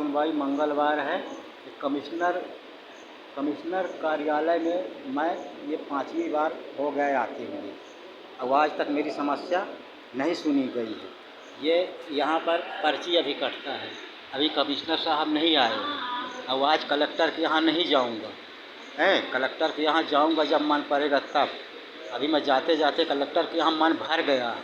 सुनवाई मंगलवार है। कमिश्नर कमिश्नर कार्यालय में मैं ये 5वीं बार हो गए आते हुए, अब आज तक मेरी समस्या नहीं सुनी गई है। ये यहाँ पर पर्ची अभी कटता है, अभी कमिश्नर साहब नहीं आए हैं। अब आज कलेक्टर के यहाँ नहीं जाऊँगा, कलेक्टर के यहाँ जाऊँगा जब मन पड़ेगा तब। अभी मैं जाते जाते कलेक्टर के यहाँ मन भर गया है।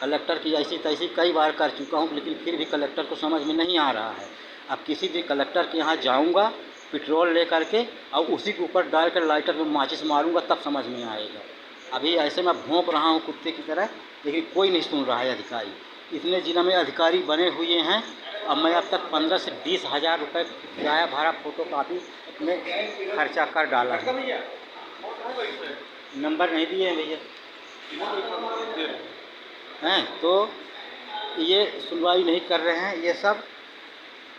कलेक्टर की ऐसी तैसी कई बार कर चुका हूँ, लेकिन फिर भी कलेक्टर को समझ में नहीं आ रहा है। अब किसी दिन कलेक्टर के यहाँ जाऊँगा पेट्रोल ले करके और उसी के ऊपर डाल कर लाइटर में माचिस मारूंगा, तब समझ में आएगा। अभी ऐसे मैं भौंक रहा हूँ कुत्ते की तरह, लेकिन कोई नहीं सुन रहा है अधिकारी। इतने जिलों में अधिकारी बने हुए हैं, अब मैं अब तक 15 से 20 हज़ार रुपये किराया भाड़ा फोटोकॉपी में खर्चा कर डाला है। नंबर नहीं दिए हैं भैया, तो ये सुनवाई नहीं कर रहे हैं। ये सब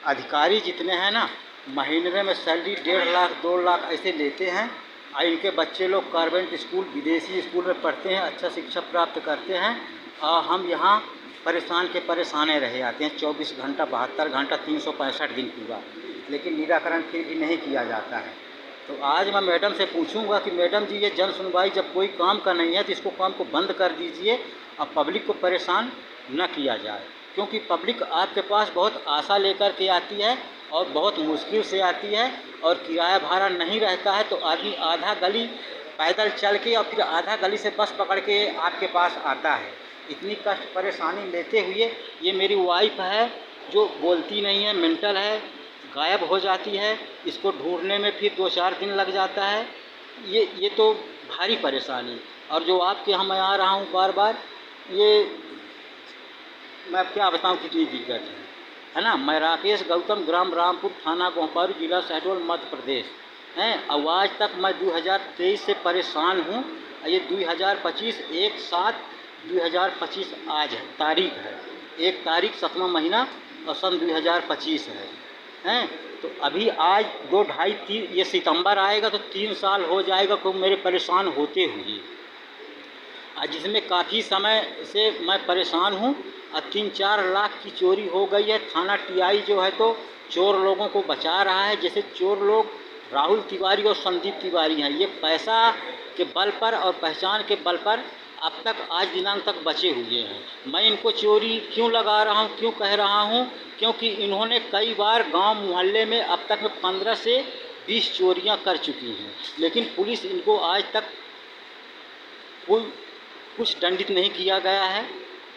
अधिकारी जितने हैं ना, महीने में सैलरी 1.5 लाख 2 लाख ऐसे लेते हैं, और इनके बच्चे लोग कॉन्वेंट स्कूल विदेशी स्कूल में पढ़ते हैं, अच्छा शिक्षा प्राप्त करते हैं, और हम यहाँ परेशान के परेशाने रह जाते हैं 24 घंटा 72 घंटा 365 दिन पूरा, लेकिन निराकरण फिर भी नहीं किया जाता है। तो आज मैं मैडम से पूछूंगा कि मैडम जी, ये जन सुनवाई जब कोई काम का नहीं है तो इसको काम को बंद कर दीजिए और पब्लिक को परेशान न किया जाए, क्योंकि पब्लिक आपके पास बहुत आशा लेकर के आती है और बहुत मुश्किल से आती है, और किराया भाड़ा नहीं रहता है तो आदमी आधा गली पैदल चल के और फिर आधा गली से बस पकड़ के आपके पास आता है। इतनी कष्ट परेशानी लेते हुए ये मेरी वाइफ है जो बोलती नहीं है, मेंटल है, गायब हो जाती है, इसको ढूंढने में फिर 2-4 दिन लग जाता है। ये तो भारी परेशानी। और जो आपके यहाँ मैं आ रहा हूँ बार बार, ये मैं क्या बताऊँ कितनी दिक्कत है ना। मैं राकेश गौतम, ग्राम रामपुर, थाना गोहपारू, जिला शहडोल, मध्य प्रदेश हैं। अब आज तक मैं 2023 से परेशान हूँ। ये 2025 1/7/2025 आज है, तारीख है 1 तारीख 7वां महीना और सन 2025 हैं। तो अभी आज 2, 2.5, 3 ये सितंबर आएगा तो 3 साल हो जाएगा को मेरे परेशान होते हुए, जिसमें काफ़ी समय से मैं परेशान हूँ। 3-4 लाख की चोरी हो गई है। थाना टीआई जो है तो चोर लोगों को बचा रहा है। जैसे चोर लोग राहुल तिवारी और संदीप तिवारी हैं, ये पैसा के बल पर और पहचान के बल पर अब तक आज दिनांक तक बचे हुए हैं। मैं इनको चोरी क्यों लगा रहा हूँ, क्यों कह रहा हूँ, क्योंकि इन्होंने कई बार गांव मोहल्ले में अब तक में 15 से 20 चोरियां कर चुकी हैं, लेकिन पुलिस इनको आज तक कुछ दंडित नहीं किया गया है,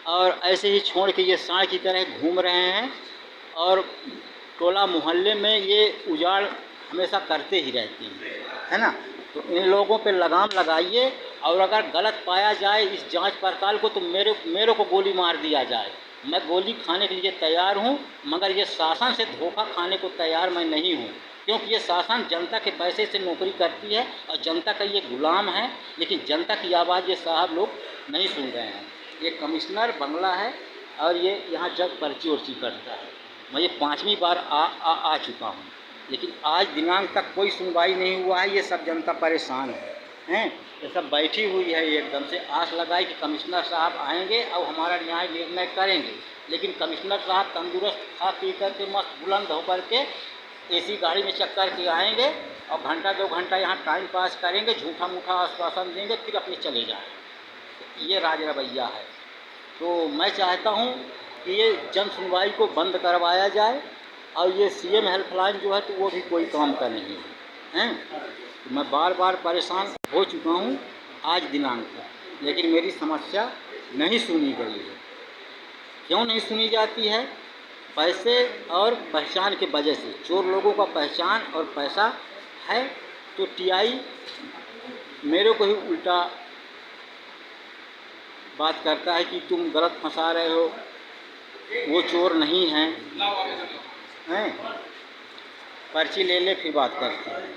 और ऐसे ही छोड़ के ये सांड की तरह घूम रहे हैं, और टोला मोहल्ले में ये उजाड़ हमेशा करते ही रहते हैं, है ना। तो इन लोगों पे लगाम लगाइए, और अगर गलत पाया जाए इस जांच पड़ताल को तो मेरे को गोली मार दिया जाए। मैं गोली खाने के लिए तैयार हूं, मगर ये शासन से धोखा खाने को तैयार मैं नहीं हूं, क्योंकि ये शासन जनता के पैसे से नौकरी करती है और जनता का ये गुलाम है, लेकिन जनता की आवाज़ ये साहब लोग नहीं सुन रहे हैं। ये कमिश्नर बंगला है और ये यहाँ जब पर्ची उर्ची करता है। मैं ये 5वीं बार आ चुका हूँ, लेकिन आज दिनांक तक कोई सुनवाई नहीं हुआ है। ये सब जनता परेशान हैं। ये सब बैठी हुई है एकदम से आस लगाई कि कमिश्नर साहब आएंगे और हमारा न्याय निर्णय करेंगे, लेकिन कमिश्नर साहब तंदुरुस्त खा पी करके मस्त बुलंद होकर के एसी गाड़ी में चक्कर के आएंगे और घंटा 2 घंटा यहाँ टाइम पास करेंगे, झूठा मूठा आश्वासन देंगे, फिर अपने चले जाएँ। ये राज रवैया है। तो मैं चाहता हूँ कि ये जन सुनवाई को बंद करवाया जाए, और ये सीएम हेल्पलाइन जो है तो वो भी कोई काम का नहीं है। तो मैं बार बार परेशान हो चुका हूँ आज दिनांक तक, लेकिन मेरी समस्या नहीं सुनी गई है। क्यों नहीं सुनी जाती है? पैसे और पहचान के वजह से। चोर लोगों का पहचान और पैसा है, तो टीआई मेरे को ही उल्टा बात करता है कि तुम गलत फंसा रहे हो, वो चोर नहीं हैं। पर्ची ले ले फिर बात करते हैं।